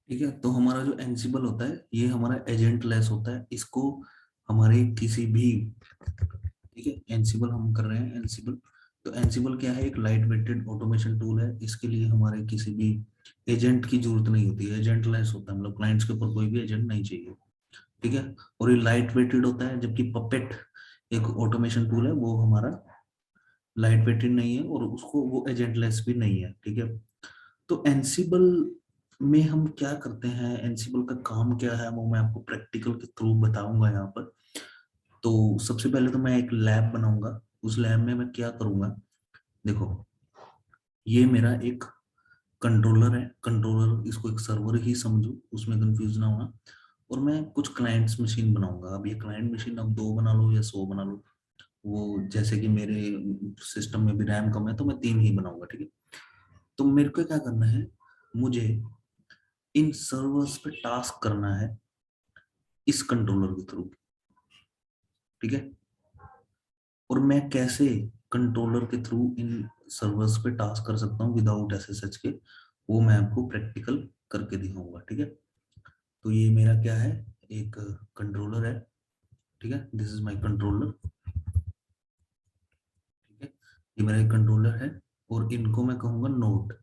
ठीक है। तो हमारा जो एंसिबल होता है ये हमारा एजेंट लेस होता है। इसको हमारे किसी भी, ठीक है, एंसिबल हम कर रहे हैं एंसिबल। तो एंसिबल क्या है, एक लाइट वेटेड ऑटोमेशन टूल है। इसके लिए हमारे किसी भी एजेंट की जरूरत नहीं होती है, एजेंट लेस होता है, मतलब क्लाइंट्स के ऊपर कोई भी एजेंट नहीं चाहिए। ठीक है। और ये लाइट वेटेड होता है, जबकि पपेट एक ऑटोमेशन टूल है वो हमारा लाइट वेटेड नहीं है और उसको वो एजेंट लेस भी नहीं है। ठीक है। तो एंसिबल में हम क्या करते हैं, एंसिबल का काम क्या है, वो मैं आपको प्रैक्टिकल के थ्रू बताऊंगा यहाँ पर। तो सबसे पहले तो मैं एक लैब बनाऊंगा। उस लैब में मैं क्या करूंगा, देखो, ये मेरा एक कंट्रोलर है। कंट्रोलर, इसको एक सर्वर ही समझो, उसमें कंफ्यूज ना होना। और मैं कुछ क्लाइंट्स मशीन बनाऊंगा। अब ये क्लाइंट मशीन अब 2 बना लो या 100 बना लो, वो जैसे कि मेरे सिस्टम में भी रैम कम है तो मैं 3 ही बनाऊंगा। ठीक है। तो मेरे को क्या करना है, मुझे इन सर्वर्स पे टास्क करना है इस कंट्रोलर के थ्रू। ठीक है। और मैं कैसे कंट्रोलर के थ्रू इन सर्वर्स पे टास्क कर सकता हूँ विदाउट एसएसएच के, वो मैं आपको प्रैक्टिकल करके दिखाऊंगा। ठीक है। तो ये मेरा क्या है, एक कंट्रोलर है। ठीक है, दिस इज माय कंट्रोलर। ठीक है, ये मेरा एक कंट्रोलर है और इनको मैं कहूंगा नोड।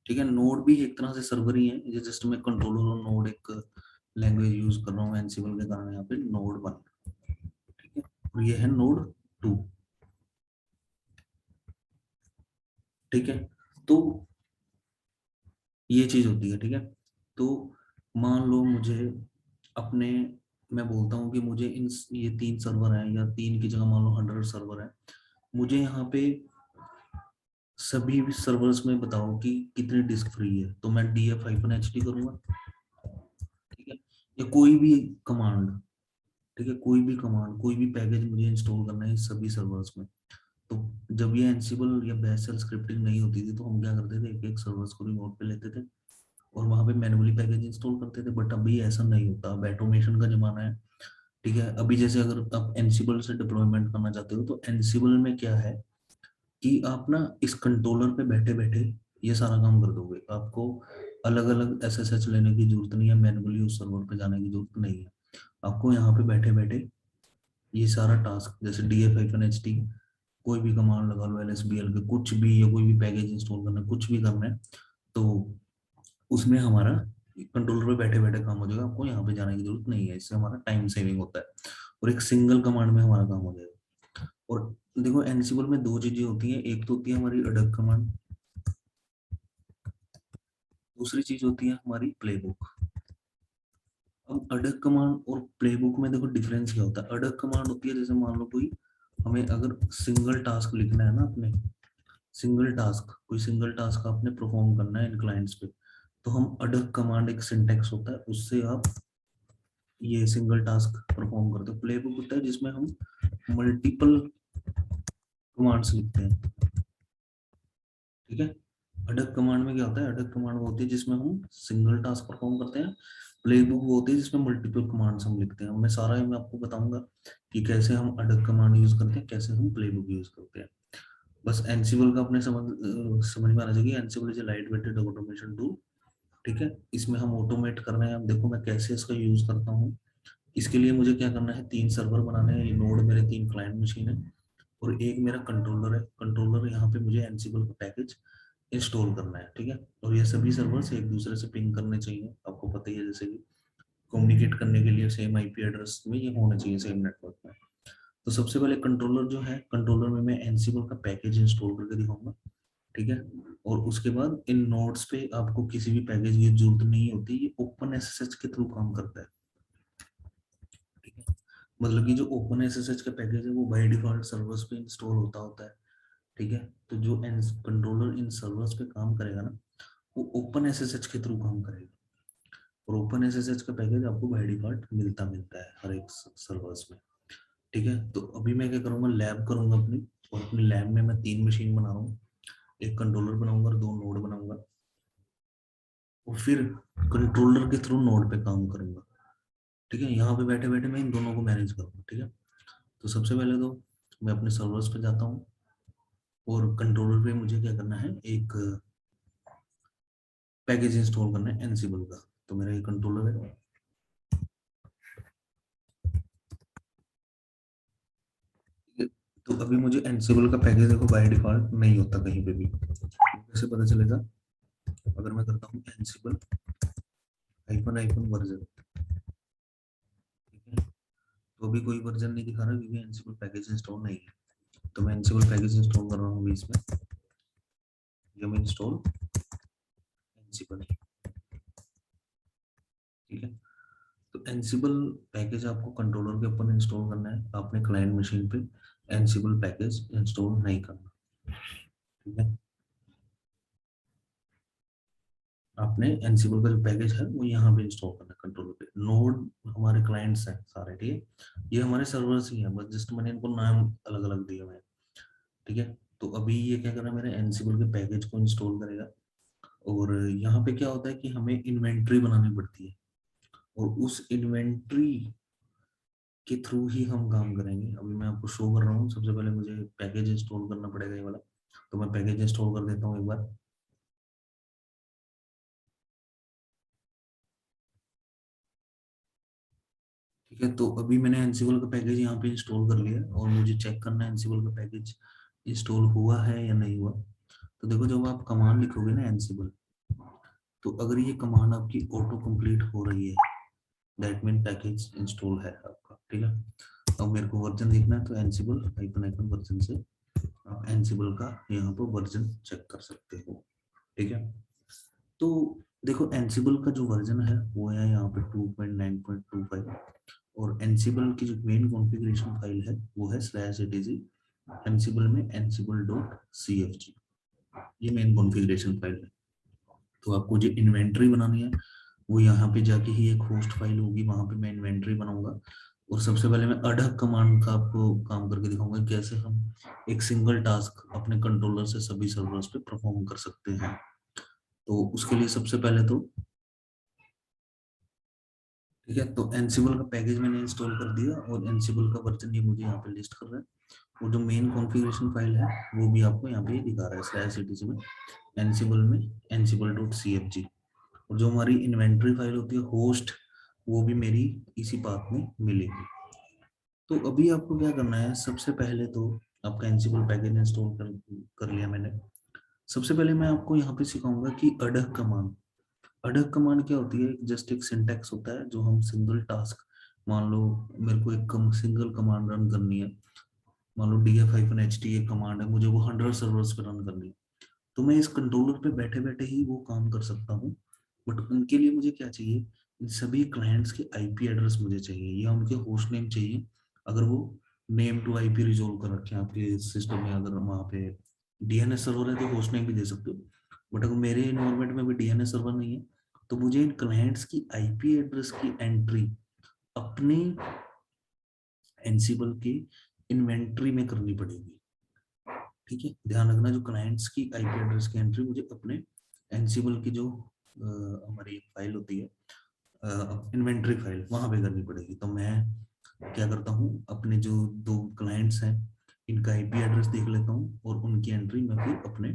ठीक है, नोड भी एक तरह से सर्वर ही है। ये जस्ट मैं कंट्रोलर और नोड एक लैंग्वेज यूज कर रहा हूँ एनसीबल के कारण, यहाँ पे नोड 1। ठीक है। और ये है नोड 2। ठीक है। तो ये चीज होती है। ठीक है। तो मान लो मुझे अपने, मैं बोलता हूँ कि मुझे इन ये 3 सर्वर हैं, या 3 की जगह मान लो 100 सर्वर है। मुझे यहाँ पे सभी सर्वर्स में बताओ कि कितनी डिस्क फ्री है, तो मैं df-hd करूंगा। ठीक है। या कोई भी कमांड, ठीक है, कोई भी कमांड, कोई भी पैकेज मुझे इंस्टॉल करना है इस सभी सर्वर्स में। तो जब ये एंसिबल या बैश शेल स्क्रिप्टिंग नहीं होती थी तो हम क्या करते थे, एक एक सर्वर्स को रिमोट पे लेते थे और वहां पे मैनुअली पैकेज इंस्टॉल करते थे। बट अभी ऐसा नहीं होता, अब ऑटोमेशन का जमाना है। ठीक है। अभी जैसे अगर आप एनसिबल से डिप्लॉयमेंट करना चाहते हो तो एनसिबल में क्या है कि आप ना इस कंट्रोलर पे बैठे बैठे ये सारा काम कर दोगे। आपको अलग अलग एसएसएच लेने की जरूरत नहीं है, मैनुअली उस सर्वर पे जाने की जरूरत नहीं है। आपको यहाँ पे बैठे बैठे ये सारा टास्क, जैसे df-hd, कोई भी कमांड लगा लो, lsbl के कुछ भी, या कोई भी पैकेज इंस्टॉल करना है, कुछ भी करना है, तो उसमें हमारा कंट्रोलर पे बैठे बैठे काम हो जाएगा। आपको यहाँ पे जाने की जरूरत नहीं है। इससे हमारा टाइम सेविंग होता है और एक सिंगल कमांड में हमारा काम हो जाएगा। और देखो, एनसिबल में 2 चीजें होती हैं। एक तो होती है हमारी अडक कमांड, दूसरी चीज होती है हमारी प्लेबुक। अब अडक कमांड और प्लेबुक में देखो डिफरेंस क्या होता है। अडक कमांड होती है, जैसे मान लो कोई, हमें अगर सिंगल टास्क लिखना है ना, अपने सिंगल टास्क, कोई सिंगल टास्क आपने परफॉर्म करना है इन क्लाइंट्स पे, तो हम अडक कमांड, एक सिंटेक्स होता है, उससे आप ये सिंगल टास्क परफॉर्म करते हो। प्लेबुक होता है जिसमें हम मल्टीपल कमांड्स लिखते हैं। ठीक है। अडक कमांड में क्या होता है, अडक कमांड वो होती है जिसमें हम सिंगल टास्क परफॉर्म करते हैं। प्लेबुक वो होती है जिसमें मल्टीपल कमांड्स हम लिखते हैं। मैं सारा मैं आपको बताऊंगा कि कैसे हम अडक कमांड यूज करते हैं, कैसे हम प्लेबुक यूज करते हैं। बस एनसिबल का अपने समझ में आना चाहिए। Ansible is light weighted automation tool. ठीक है। इसमें हम ऑटोमेट कर रहे हैं। अब देखो मैं कैसे इसका यूज करता हूँ। इसके लिए मुझे क्या करना है, 3 सर्वर बनाने हैं। ये नोड मेरे 3 क्लाइंट मशीन है और एक मेरा कंट्रोलर है। कंट्रोलर, यहाँ पे मुझे एनसिबल का पैकेज इंस्टॉल करना है। ठीक है। और ये सभी सर्वर्स एक दूसरे से पिंग करने चाहिए। आपको पता ही है, जैसे कि कम्युनिकेट करने के लिए सेम आईपी एड्रेस में ये होना चाहिए, सेम नेटवर्क में। तो सबसे पहले कंट्रोलर जो है, कंट्रोलर में मैं एनसिबल का पैकेज इंस्टॉल करके दिखाऊंगा। ठीक है। और उसके बाद इन नोड्स पे आपको किसी भी पैकेज की जरूरत नहीं होती, ये ओपन एसएसएच के थ्रू काम करता है। ठीक है। मतलब कि जो ओपन एसएसएच का पैकेज है वो बाय डिफॉल्ट सर्वर्स पे इंस्टॉल होता है। ठीक है। तो जो कंट्रोलर इन सर्वर्स पे काम करेगा ना, वो ओपन एसएसएच के थ्रू काम करेगा। और ओपन एसएसएच का पैकेज आपको बाय डिफॉल्ट मिलता मिलता है हर एक सर्वर्स में। ठीक है। तो अभी मैं क्या करूंगा, लैब करूंगा अपनी, और अपनी लैब में मैं 3 मशीन बना रहा हूँ। एक कंट्रोलर बनाऊंगा और 2 नोड बनाऊंगा, और फिर कंट्रोलर के थ्रू नोड पे काम करूंगा। ठीक है। यहाँ पे बैठे बैठे मैं इन दोनों को मैनेज करूंगा। ठीक है। तो सबसे पहले तो मैं अपने सर्वर्स पे जाता हूँ। और कंट्रोलर पे मुझे क्या करना है, एक पैकेज इंस्टॉल करना है एनसिबल का। तो मेरा ये कंट्रोलर है। तो अभी मुझे एनसिबल का पैकेज देखो बाय डिफॉल्ट नहीं होता कहीं पे भी, कैसे पता चलेगा? अगर मैं करता हूँ एनसिबल हाइफन हाइफन वर्जन, ठीक है, तो अभी कोई वर्जन नहीं दिखा रहा क्योंकि एनसिबल पैकेज इंस्टॉल नहीं है। तो मैं एनसिबल पैकेज इंस्टॉल कर रहा हूँ अभी इसमें, यम इंस्टॉल एनसिबल, ठीक है। तो एनसिबल पैकेज आपको कंट्रोलर के ऊपर इंस्टॉल करना है, आपने क्लाइंट मशीन पे एनसिबल पैकेज इंस्टॉल नहीं करना, ठीक है। आपने एनसिबल का जो पैकेज है वो यहाँ पे इंस्टॉल करना है कंट्रोलर पे। नोड हमारे क्लाइंट्स हैं सारे, ठीक है, ये हमारे सर्वर्स ही हैं, बस जस्ट मैंने इनको नाम अलग अलग दिए हुए हैं, ठीक है। तो अभी ये क्या करना है, मेरे एनसिबल के पैकेज को इंस्टॉल करेगा। और यहाँ पे क्या होता है कि हमें इन्वेंट्री बनानी पड़ती है, और उस इन्वेंट्री के थ्रू ही हम काम करेंगे। अभी मैं आपको शो कर रहा हूँ, सबसे पहले मुझे पैकेज इंस्टॉल करना पड़ेगा ये वाला, तो मैं पैकेज इंस्टॉल कर देता हूँ एक बार। ठीक है, तो अभी मैंने एनसिबल का पैकेज यहाँ पे इंस्टॉल कर लिया और मुझे चेक करना है एनसिबल का पैकेज इंस्टॉल हुआ है या नहीं हुआ। तो देखो, जब आप कमांड लिखोगे ना एनसिबल, तो अगर ये कमांड आपकी ऑटो कंप्लीट हो रही है, दैट मीन पैकेज इंस्टॉल है आपका, ठीक है। अब मेरे को वर्जन देखना है, तो एनसिबल हाइफन हाइफन वर्जन से आप एनसिबल का यहाँ पर वर्जन चेक कर सकते हो, ठीक है। तो देखो, एनसिबल का जो वर्जन है वो है यहाँ पे 2.9.25, और एनसिबल की जो मेन कॉन्फ़िगरेशन फाइल है वो है /etc एनसिबल में ansible.cfg, ये मेन कॉन्फ़िगरेशन फाइल है। तो आपको जो इन्वेंट्री बनानी है वो यहाँ पे जाके ही एक होस्ट फाइल होगी, वहां पे मैं इन्वेंट्री बनाऊंगा। और सबसे पहले मैं अडक कमांड का आपको काम करके दिखाऊंगा, कैसे हम एक सिंगल टास्क अपने कंट्रोलर से सभी सर्वर्स पे परफॉर्म कर सकते हैं। तो उसके लिए सबसे पहले तो, ठीक है, तो एनसिबल का पैकेज मैंने इंस्टॉल कर दिया और एनसिबल का वर्जन ये मुझे यहाँ पे लिस्ट कर रहा है। और जो मेन कॉन्फ़िगरेशन फाइल है वो भी आपको यहाँ पे दिखा रहा है /etc में एनसिबल में ansible.cfg। और जो हमारी इन्वेंट्री फाइल होती है होस्ट, वो भी मेरी इसी पाथ में मिलेगी। तो अभी आपको क्या करना है, सबसे पहले तो आपका एनसिबल पैकेज इंस्टॉल कर लिया मैंने। सबसे पहले मैं आपको यहाँ पे सिखाऊंगा कि अडक कमांड, अडक कमांड क्या होती है। जस्ट एक सिंटैक्स होता है जो हम सिंगल टास्क, मान लो मेरे को एक सिंगल कमांड रन करनी है, मान लो df-ht एक कमांड है, मुझे वो 100 सर्वर्स पे रन करनी है, तो मैं इस कंट्रोलर पे बैठे बैठे ही वो काम कर सकता हूँ। बट उनके लिए मुझे क्या चाहिए, इन सभी क्लाइंट्स के आईपी एड्रेस मुझे चाहिए या उनके होस्ट नेम चाहिए। अगर वो नेम टू आईपी रिजोल्व कर रखे हैं आपके सिस्टम में, अगर वहाँ पे डीएनएस सर्वर है तो होस्ट नेम भी दे सकते हो। बट अगर मेरे इन्वायरमेंट में भी डीएनएस सर्वर नहीं है, तो मुझे इन क्लाइंट्स की आईपी एड्रेस की एंट्री अपने एनसिबल की इन्वेंट्री में करनी पड़ेगी, ठीक है। ध्यान रखना, जो क्लाइंट्स की आईपी एड्रेस की एंट्री मुझे अपने एनसिबल की जो हमारी फाइल होती है इन्वेंट्री फाइल, वहां पे करनी पड़ेगी। तो मैं क्या करता हूँ, अपने जो दो क्लाइंट्स हैं इनका आईपी एड्रेस देख लेता हूँ और उनकी एंट्री मैं फिर अपने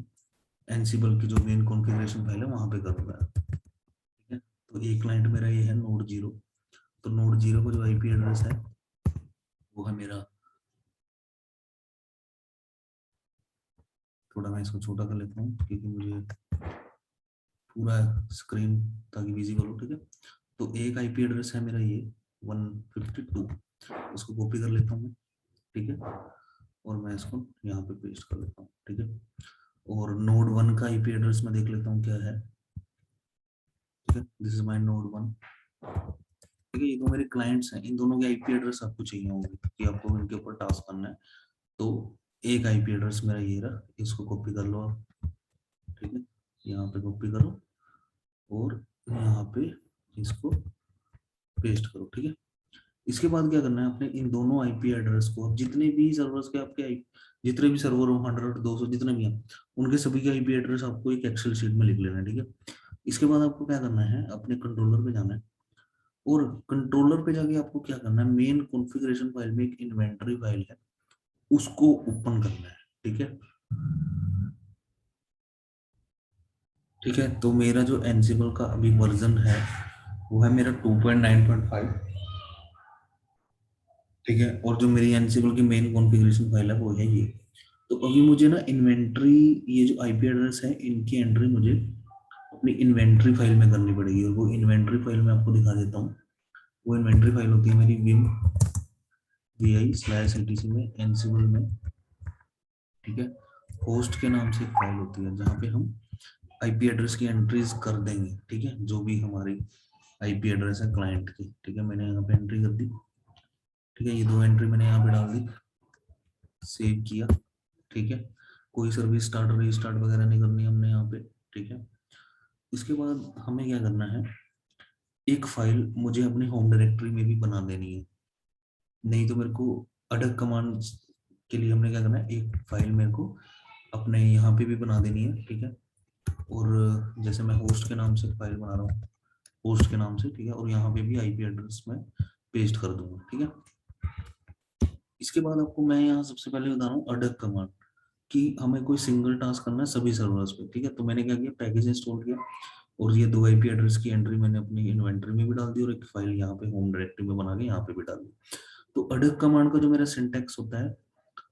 एनसिबल की जो मेन कॉन्फ़िगरेशन फाइल है वहां पे करूंगा, ठीक है। तो एक क्लाइंट मेरा ये है node 0, तो node 0 का जो आईपी एड्रेस है वो है मेरा, थोड़ा मैं इसको छोटा कर लेता हूँ क्योंकि मुझे पूरा स्क्रीन ताकि विजिबल हो, ठीक है। तो एक आईपी एड्रेस है मेरा ये 152, इसको कॉपी कर लेता हूँ मैं, ठीक है, और मैं इसको यहाँ पे पेस्ट कर लेता हूँ, ठीक है। और node 1 का आईपी एड्रेस मैं देख लेता हूँ क्या है, ठीक है, दिस इज माय node 1, ठीक है। ये दो मेरे क्लाइंट्स हैं, इन दोनों के आईपी एड्रेस आपको चाहिए होंगे कि आपको इनके ऊपर टास्क करना है। तो एक आईपी एड्रेस मेरा ये रहा, इसको कॉपी कर लो आप, ठीक है, यहाँ पे कॉपी करो और यहाँ पे इसको पेस्ट करो, ठीक है। इसके बाद क्या करना है, अपने इन दोनों आईपी एड्रेस को, जितने भी सर्वर्स के आपके जितने भी सर्वर हो 100 200 जितने भी हैं, उनके सभी के आईपी एड्रेस आपको एक एक्सेल शीट में लिख लेना है, ठीक है। इसके बाद आपको क्या करना है, अपने कंट्रोलर पे जाना है और कंट्रोलर पे जाके आपको क्या करना है, मेन कॉन्फ़िगरेशन फाइल में एक इन्वेंटरी फाइल है उसको ओपन करना है, ठीक है। ठीक है, तो मेरा जो एनसिबल का अभी वर्जन है वो है मेरा 2.9.5। ठीक है, और जो मेरी एनसिबल की मेन कॉन्फ़िगरेशन फाइल है वो है ये। तो अभी मुझे ना इन्वेंट्री, ये जो आईपी एड्रेस है इनकी एंट्री मुझे अपनी इन्वेंट्री फाइल में करनी पड़ेगी, और वो इन्वेंट्री फाइल मैं आपको दिखा देता हूँ। वो इन्वेंट्री फाइल होती है मेरी विम vi/etc में, एनसिबल में। ठीक है, होस्ट के नाम से एक फाइल होती है जहाँ पे हम आईपी एड्रेस की एंट्रीज कर देंगे। ठीक है, जो भी हमारी आईपी एड्रेस है क्लाइंट की। ठीक है, मैंने यहाँ पे एंट्री कर दी। ठीक है, ये दो एंट्री मैंने यहाँ पे डाल दी, सेव किया। ठीक है, कोई सर्विस स्टार्ट रीस्टार्ट वगैरह नहीं करनी हमने यहाँ पे। ठीक है, इसके बाद हमें क्या करना है, एक फाइल मुझे अपनी होम डायरेक्टरी में भी बना देनी है। नहीं तो मेरे को अडक कमांड के लिए हमने क्या करना है, एक फाइल मेरे को अपने यहाँ पे भी बना देनी है। ठीक है, और जैसे मैं होस्ट के नाम से फाइल बना रहा हूँ, होस्ट के नाम से। ठीक है, और यहाँ पे भी आईपी एड्रेस में पेस्ट कर दूंगा। ठीक है, इसके बाद आपको मैं यहाँ सबसे पहले बता रहा हूँ अडक कमांड, कि हमें कोई सिंगल टास्क करना है सभी सर्वर्स पे। ठीक है, तो मैंने क्या किया, पैकेज इंस्टॉल किया, और ये दो आईपी एड्रेस की एंट्री मैंने अपनी इन्वेंटरी में भी डाल दी, और एक फाइल यहाँ पे होम डायरेक्टरी में बना के यहाँ पे भी डाल दी। तो अडक कमांड का जो मेरा सिंटेक्स होता है,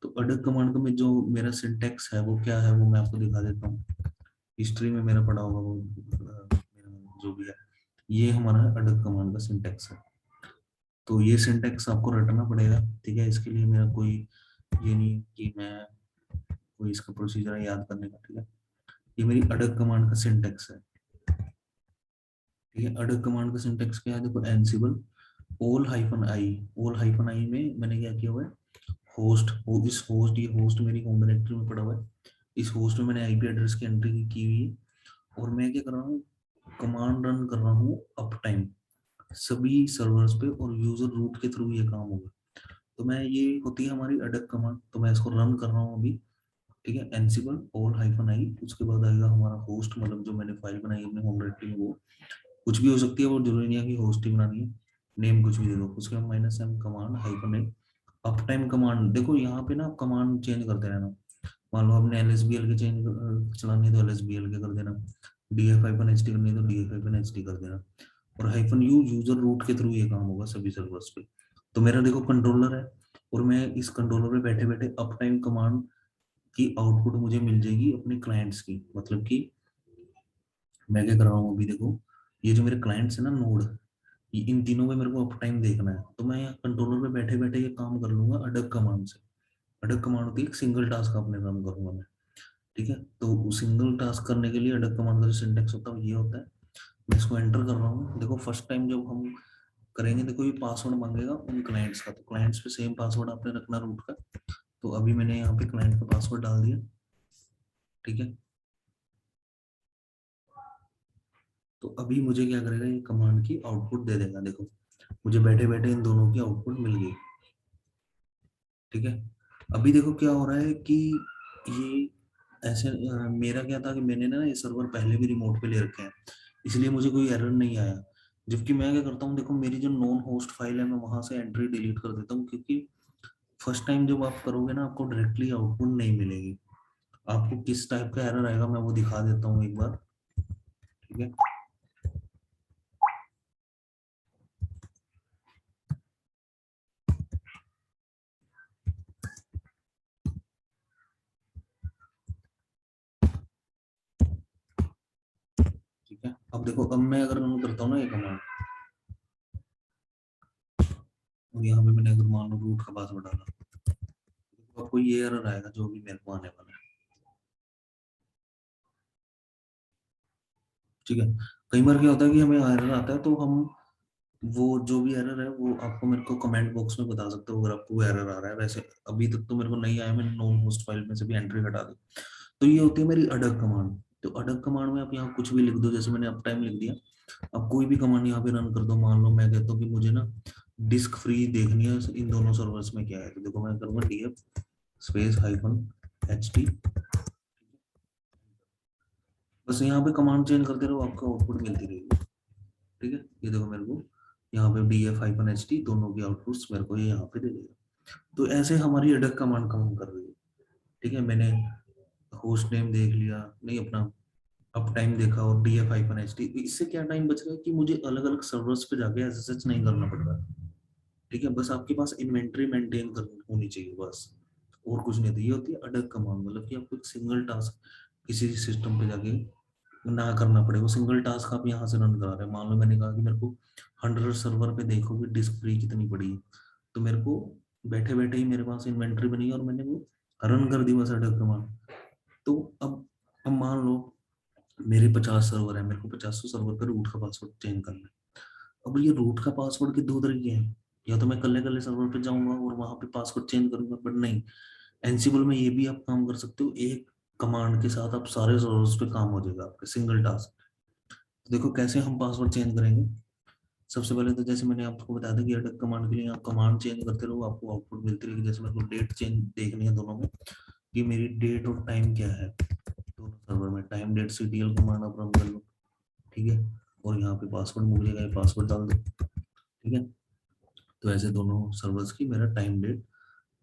तो अडक कमांड का में जो मेरा सिंटेक्स है वो क्या है, वो मैं आपको दिखा देता हूँ। हिस्ट्री में मेरा पड़ा होगा वो, मेरा जो भी है, ये हमारा अडक कमांड का सिंटेक्स है। तो ये सिंटेक्स आपको रटना पड़ेगा। ठीक है, इसके लिए मेरा कोई ये नहीं कि मैं कोई इसका प्रोसीजर है याद करने का। ठीक है, ये मेरी अडक कमांड का सिंटेक्स है। ठीक है, अडक कमांड का सिंटेक्स क्या है, देखो, एनसिबल all-i, all-i में मैंने क्या किया हुआ है, होस्ट, वो इस होस्ट, ये होस्ट मेरी होम डायरेक्टरी में पड़ा हुआ है। इस होस्ट में मैंने आईपी एड्रेस की एंट्री की हुई है, और मैं क्या कर रहा हूँ, कमांड रन कर रहा हूँ अप टाइम सभी सर्वर्स पे, और यूजर रूट के थ्रू ये काम होगा। तो मैं, ये होती है हमारी अडक कमांड, तो मैं इसको रन कर रहा हूँ अभी। ठीक है, एनसिबल all-i, उसके बाद आएगा हमारा होस्ट, मतलब जो मैंने फाइल बनाई अपने होम डायरेक्टरी में, वो कुछ भी हो सकती है, वो जरूरी नहीं है कि होस्ट ही बनानी है, नेम कुछ भी दे दो। उसके बाद -m command -a up time command. देखो यहाँ पे ना आप कमांड चेंज करते रहना। मान लो आपने LSBL के चेंज चलानी है तो LSBL के कर देना, df-ht करनी है तो df-ht कर देना, और -u यूजर रूट के थ्रू ये काम होगा सभी सर्वर्स पे। तो मेरा देखो कंट्रोलर है, और मैं इस कंट्रोलर पे बैठे बैठे अप टाइम कमांड की आउटपुट मुझे मिल जाएगी अपने क्लाइंट्स की। मतलब कि मैं क्या कर रहा हूँ अभी, देखो, ये जो मेरे क्लाइंट्स है ना, नोड, इन तीनों में मेरे को अप टाइम देखना है, तो मैं यहाँ कंट्रोलर पे बैठे बैठे ये काम कर लूंगा अडक कमांड से। अडक कमांड होती है एक सिंगल टास्क अपने काम करूंगा मैं। ठीक है, तो सिंगल टास्क करने के लिए अडक कमांड का जो सिंटेक्स होता है ये होता है। मैं इसको एंटर कर रहा हूँ। देखो, फर्स्ट टाइम जब हम करेंगे, देखो ये पासवर्ड मांगेगा उन क्लाइंट्स का, तो क्लाइंट्स पे सेम पासवर्ड आपने रखना रूट का। तो अभी मैंने यहाँ पे क्लाइंट का पासवर्ड डाल दिया। ठीक है, तो अभी मुझे क्या करेगा, ये कमांड की आउटपुट दे देगा। देखो, मुझे बैठे बैठे इन दोनों की आउटपुट मिल गई। ठीक है, अभी देखो क्या हो रहा है कि ये ऐसे, मेरा क्या था कि मैंने ना ये सर्वर पहले भी रिमोट पे ले रखे हैं, इसलिए मुझे कोई एरर नहीं आया। जबकि मैं क्या करता हूँ, देखो, मेरी जो नॉन होस्ट फाइल है मैं वहां से एंट्री डिलीट कर देता हूँ, क्योंकि फर्स्ट टाइम जब आप करोगे ना आपको डायरेक्टली आउटपुट नहीं मिलेगी। आपको किस टाइप का एरर आएगा मैं वो दिखा देता हूँ एक बार। ठीक है, ठीक है, अब देखो, अब मैं अगर रन करता हूँ ना ये कमांड, और यहाँ पे मैंने अगर मान लो रूट का पासवर्ड डाला, तो आपको ये एरर आएगा जो भी मेरे को आने वाला है। ठीक है, कई बार क्या होता है कि हमें एरर आता है, तो हम वो जो भी एरर है वो आपको मेरे को कमेंट बॉक्स में बता सकते हो अगर आपको वो एरर आ रहा है। वैसे अभी तक तो मेरे को नहीं आया, मैंने नॉन होस्ट फाइल में से भी एंट्री हटा दी। तो ये होती है मेरी अडक कमांड। तो अडक कमांड में आप यहाँ कुछ भी लिख दो, जैसे मैंने अप टाइम लिख दिया। अब कोई भी कमांड यहाँ पे रन कर दो, मान लो मैं कहता हूँ कि मुझे ना डिस्क फ्री देखनी है इन दोनों सर्वर्स में क्या है, तो देखो मैं करूँगा df -ht। बस यहाँ पे कमांड चेंज करते रहो, आपको आउटपुट मिलती रहेगी। ठीक है, ये देखो मेरे को यहाँ पे df-ht दोनों की आउटपुट्स मेरे को ये यहाँ पे दे देगा। तो ऐसे हमारी अडक कमांड काम कर रही है। ठीक है, मैंने होस्ट नेम देख लिया, नहीं अपना अप टाइम देखा और df-ht, इससे क्या टाइम बच रहा है कि मुझे अलग अलग सर्वर्स पे जाके एसएसएच नहीं करना पड़ रहा है। ठीक है, बस आपके पास इन्वेंट्री मेंटेन कर होनी चाहिए बस, और कुछ नहीं। तो ये होती है अडक कमांड, मतलब कि आपको एक सिंगल टास्क किसी सिस्टम पे जाके ना करना पड़े। वो सिंगल टास्क आप यहाँ से रन करा रहे हैं। मान लो मैंने कहा कि मेरे को 100 सर्वर पे देखो कि डिस्क फ्री कितनी पड़ी है, तो मेरे को बैठे बैठे ही मेरे पास इन्वेंट्री बनी और मैंने वो रन कर दी बस अडक कमांड। तो अब मान लो मेरे 50 सर्वर है, मेरे को 50 सर्वर पर रूट का पासवर्ड चेंज करना है। अब ये रूट का पासवर्ड के दो तरीके हैं, या तो मैं कल्ले कल्ले सर्वर पे जाऊंगा और वहां पे पासवर्ड चेंज करूंगा, बट नहीं, एनसिबल में ये भी आप काम कर सकते हो, एक कमांड के साथ आप सारे सर्वर्स पे काम हो जाएगा आपके, सिंगल टास्क। तो देखो कैसे हम पासवर्ड चेंज करेंगे। सबसे पहले तो जैसे मैंने आपको बताया था कि अटक कमांड के लिए आप कमांड चेंज करते रहो, आपको आउटपुट मिलती रहेगी। जैसे मेरे को डेट चेंज देखनी है दोनों में, कि मेरी डेट और टाइम क्या है दोनों सर्वर में, टाइम डेट ctl कमांड आप रन कर लो। ठीक है, और यहाँ पे पासवर्ड मुझे पासवर्ड डाल दो। ठीक है, तो ऐसे दोनों सर्वर्स की मेरा टाइम डेट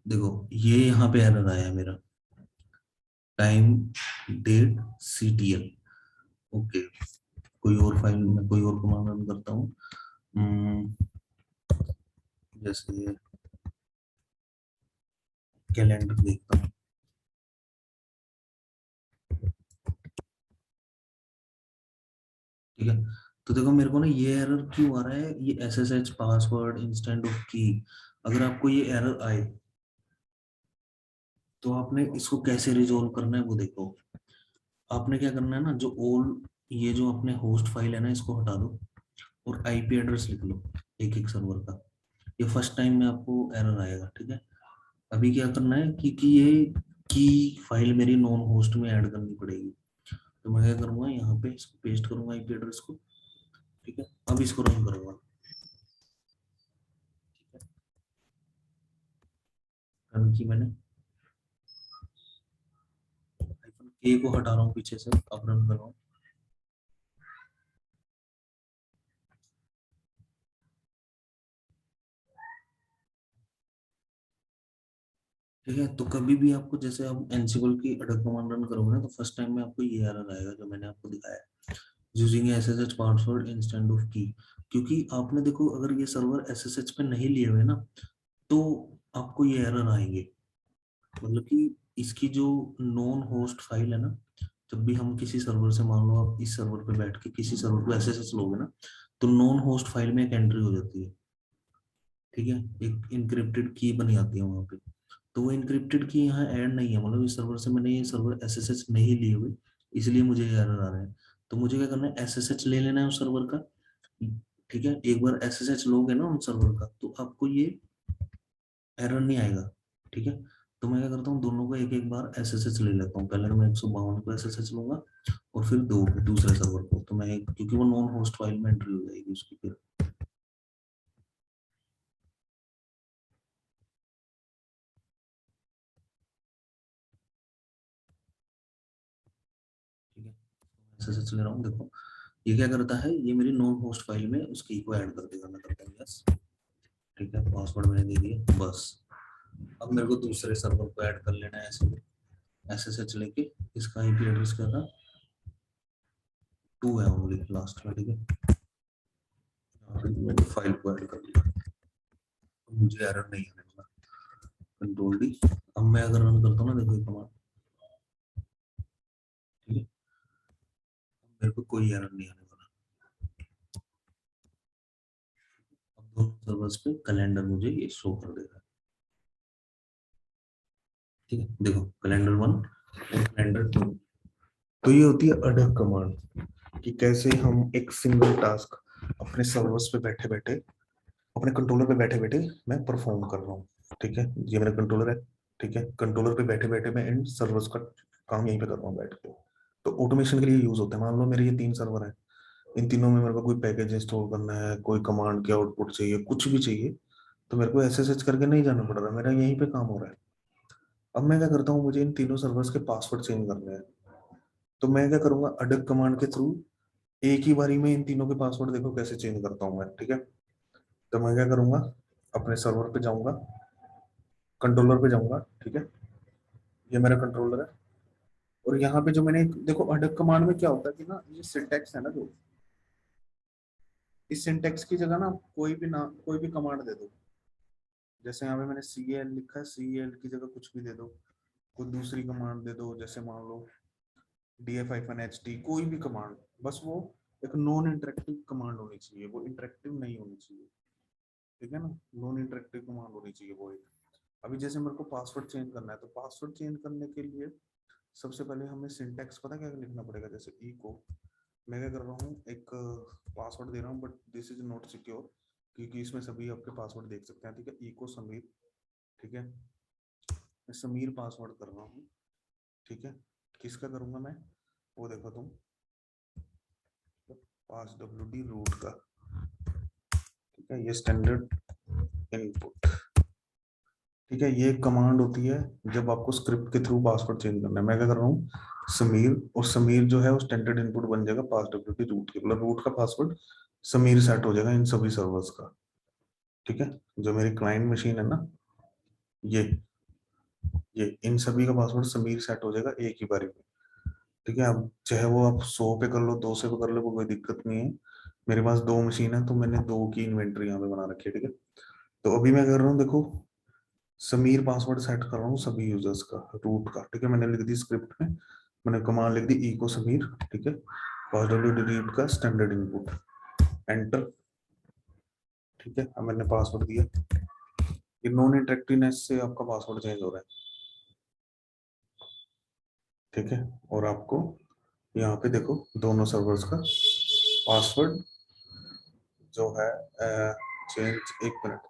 देखो, ये यहाँ पे एरर आया है मेरा, टाइम डेट ctl। ओके, कोई और फाइल में कोई और कमांड रन करता हूँ। जैसे कैलेंडर देखता हूँ। ठीक है, तो देखो मेरे को ना ये एरर क्यों आ रहा है, ये SSH पासवर्ड इंस्टेंट ऑफ की। अगर आपको ये एरर आए तो आपने इसको कैसे रिजोल्व करना है वो देखो। आपने क्या करना है ना, जो ओल्ड ये जो अपने होस्ट फाइल है ना, इसको हटा दो और आईपी एड्रेस लिख लो एक एक सर्वर का। ये फर्स्ट टाइम में आपको एरर आएगा। ठीक है, अभी क्या करना है कि ये की फाइल मेरी नॉन होस्ट में ऐड करनी पड़ेगी। तो मैं क्या करूंगा, यहाँ पे इसको पेस्ट करूंगा आईपी एड्रेस को। ठीक है, अब इसको रन करूंगा। रन की मैंने, के को हटा रहा हूँ पीछे से, अब रन कर रहा हूँ। ठीक है, तो कभी भी आपको जैसे आप एनसिबल की अटक कमांड रन करोगे ना, तो फर्स्ट टाइम में आपको ये एरर आएगा जो मैंने आपको दिखाया, using SSH password instant of की। क्योंकि आपने देखो अगर ये सर्वर एसएसएच पे नहीं लिए हुए ना, तो आपको ये एरर आएंगे। मतलब कि इसकी जो नॉन होस्ट फाइल है ना, जब भी हम किसी सर्वर से, मान लो आप इस सर्वर पे बैठ के किसी सर्वर को एसएसएच लोगे ना, तो नॉन होस्ट फाइल में एक एंट्री हो जाती है। ठीक है, एक इनक्रिप्टेड की बनी आती है वहां पे। तो वो इनक्रिप्टेड की यहाँ ऐड नहीं है, मतलब इस सर्वर से मैंने ये सर्वर एसएसएच नहीं लिए हुए, इसलिए मुझे ये एरर आ रहा है। तो मुझे क्या करना है, एसएसएच ले लेना है उस सर्वर का। ठीक है, एक बार एसएसएच लोगे ना उन सर्वर का, तो आपको ये एरर नहीं आएगा। ठीक है, तो मैं क्या करता हूँ, दोनों को एक एक बार एसएसएच ले लेता हूँ। पहले मैं 152 को एसएसएच लूंगा और फिर दो दूसरे सर्वर को, तो मैं क्योंकि वो नॉन होस्ट फाइल में एंट्री हो जाएगी उसकी फिर। ठीक है, एसएसएच ले रहा हूँ, देखो ये क्या करता है, ये मेरी नॉन होस्ट फाइल में उस की को ऐड कर देगा। मैं करता हूँ यस। ठीक है, पासवर्ड मैंने दे दिया बस। अब मेरे को दूसरे सर्वर को ऐड कर लेना है ऐसे, एसएसएच लेके। इसका आईपी एड्रेस क्या था, 2 है ओनली लास्ट में। ठीक है, यहाँ पे मैंने फाइल को ऐड कर लिया, मुझे एरर नहीं आने वाला। Control D. अब मैं अगर रन करता हूँ ना, देखो ये कमांड, ठीक है, मेरे को कोई एरर नहीं आने वाला। अब दोनों सर्वर्स पे कैलेंडर मुझे ये शो कर देगा। ठीक है, देखो कैलेंडर 1 और कैलेंडर 2। तो ये होती है अडक कमांड, कि कैसे हम एक सिंगल टास्क अपने सर्वर्स पे बैठे बैठे, अपने कंट्रोलर पे बैठे बैठे मैं परफॉर्म कर रहा हूँ। ठीक है, ये मेरा कंट्रोलर है। ठीक है, कंट्रोलर पे बैठे बैठे मैं इन सर्वर्स का काम यहीं पे कर रहा हूँ बैठ के। तो ऑटोमेशन के लिए यूज होता है। मान लो मेरे ये 3 सर्वर है, इन तीनों में मेरे को कोई पैकेज इंस्टॉल करना है, कोई कमांड के आउटपुट चाहिए, कुछ भी चाहिए, तो मेरे को एसएसएच करके नहीं जाना पड़ रहा, मेरा यहीं पे काम हो रहा है। अब मैं क्या करता हूँ, मुझे इन तीनों सर्वर्स के पासवर्ड चेंज करने हैं। तो मैं क्या करूंगा, अडक कमांड के थ्रू एक ही बारी में इन तीनों के पासवर्ड देखो कैसे चेंज करता हूँ मैं। ठीक है, तो मैं क्या करूंगा, अपने सर्वर पे जाऊंगा, कंट्रोलर पे जाऊंगा। ठीक है, ये मेरा कंट्रोलर है, और यहाँ पे जो मैंने देखो अडक कमांड में क्या होता है कि ना ये सिंटेक्स है ना, जो इस सिंटेक्स की जगह ना कोई भी कमांड दे दो। जैसे यहाँ पे मैंने सी एल लिखा है, सी एल की जगह कुछ भी दे दो, कोई दूसरी कमांड दे दो, जैसे मान लो df-ht, कोई भी कमांड, बस वो एक नॉन इंटरेक्टिव कमांड होनी चाहिए, वो इंटरेक्टिव नहीं होनी चाहिए, ठीक है ना, नॉन इंटरेक्टिव कमांड होनी चाहिए वो एक। अभी जैसे मेरे को पासवर्ड चेंज करना है, तो पासवर्ड चेंज करने के लिए सबसे पहले हमें सिंटेक्स पता क्या लिखना पड़ेगा। जैसे ई को मैं क्या कर रहा हूँ, एक पासवर्ड दे रहा हूँ, but this is not secure, क्योंकि इसमें सभी आपके पासवर्ड देख सकते हैं, ठीक है। ई को समीर, ठीक है, मैं समीर पासवर्ड कर रहा हूँ, ठीक है। किसका करूँगा मैं, वो देखो तुम, पास डब्ल्यू डी रूट का, ठीक है, ये स्टैंडर्ड इनपुट, ठीक है। ये कमांड होती है जब आपको स्क्रिप्ट के थ्रू पासवर्ड चेंज करना है। मैं क्या कर रहा हूँ, समीर, और समीर जो है वो स्टैंडर्ड इनपुट बन जाएगा पास डब्ल्यू डी रूट के, मतलब रूट का पासवर्ड समीर सेट हो जाएगा इन सभी सर्वर्स का, ठीक है। जो मेरी क्लाइंट मशीन है ना, ये ये इन सभी का पासवर्ड समीर सेट हो जाएगा एक ही बारी में, ठीक है। अब चाहे वो आप 100 पे कर लो, 200 पे कर लो, कोई दिक्कत नहीं है। मेरे पास 2 मशीन है, तो मैंने 2 की इन्वेंट्री यहाँ पे बना रखी है, ठीक है। तो अभी मैं कर रहा हूँ, देखो समीर पासवर्ड सेट कर रहा हूँ सभी यूजर्स का, रूट का, ठीक है। मैंने लिख दी स्क्रिप्ट में, मैंने कमांड लिख दी इको समीर, ठीक है, पास डब्ल्यू डिलीट का स्टैंडर्ड इनपुट, एंटर, ठीक है। अब मैंने पासवर्ड दिया, ये नॉन इंटरेक्टिवनेस से आपका पासवर्ड चेंज हो रहा है, ठीक है। और आपको यहाँ पे देखो दोनों सर्वर्स का पासवर्ड जो है चेंज, एक मिनट,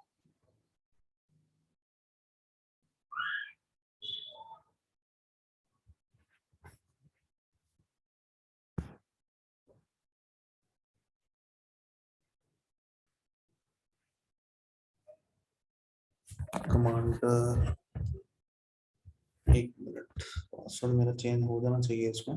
कमांड, एक मिनट, पासवर्ड मेरा चेंज हो जाना चाहिए इसमें,